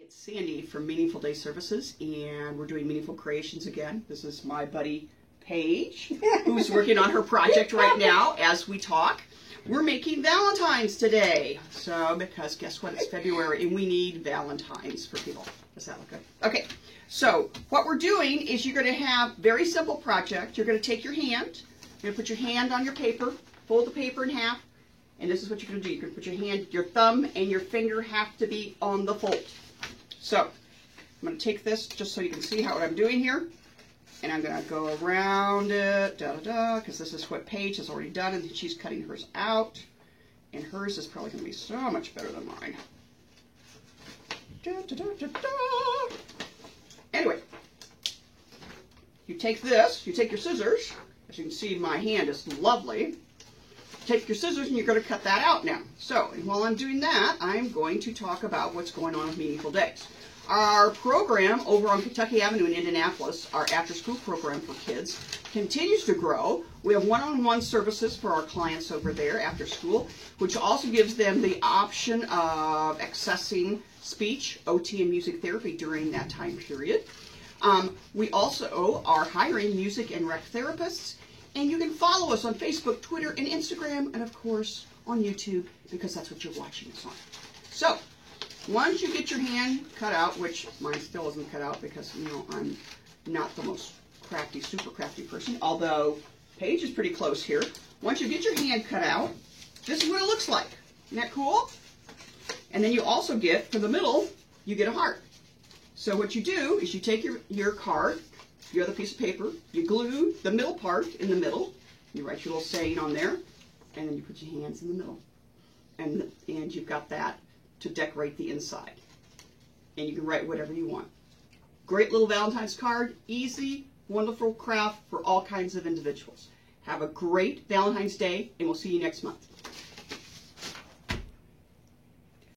It's Sandy from Meaningful Day Services, and we're doing Meaningful Creations again. This is my buddy Paige, who's working on her project right now as we talk. We're making Valentines today. So, because guess what? It's February, and we need Valentines for people. Does that look good? Okay, so what we're doing is you're going to have a very simple project. You're going to take your hand, you're going to put your hand on your paper, fold the paper in half, and this is what you're going to do. You're going to put your hand, your thumb and your finger have to be on the fold. So, I'm going to take this just so you can see what I'm doing here. And I'm going to go around it, because this is what Paige has already done, and she's cutting hers out. And hers is probably going to be so much better than mine. Anyway, you take this, you take your scissors. As you can see, my hand is lovely. Take your scissors and you're going to cut that out now. So, and while I'm doing that, I'm going to talk about what's going on with Meaningful Days. Our program over on Kentucky Avenue in Indianapolis, our after-school program for kids, continues to grow. We have one-on-one services for our clients over there after school, which also gives them the option of accessing speech, OT, and music therapy during that time period. We also are hiring music and rec therapists, and you can follow us on Facebook, Twitter, and Instagram, and of course on YouTube, because that's what you're watching us on. So, once you get your hand cut out, which mine still isn't cut out because, you know, I'm not the most crafty, super crafty person, although Paige is pretty close here. Once you get your hand cut out, this is what it looks like. Isn't that cool? And then you also get, for the middle, you get a heart. So what you do is you take your card, your other piece of paper, you glue the middle part in the middle, you write your little saying on there, and then you put your hands in the middle. And you've got that to decorate the inside. And you can write whatever you want. Great little Valentine's card, easy, wonderful craft for all kinds of individuals. Have a great Valentine's Day, and we'll see you next month.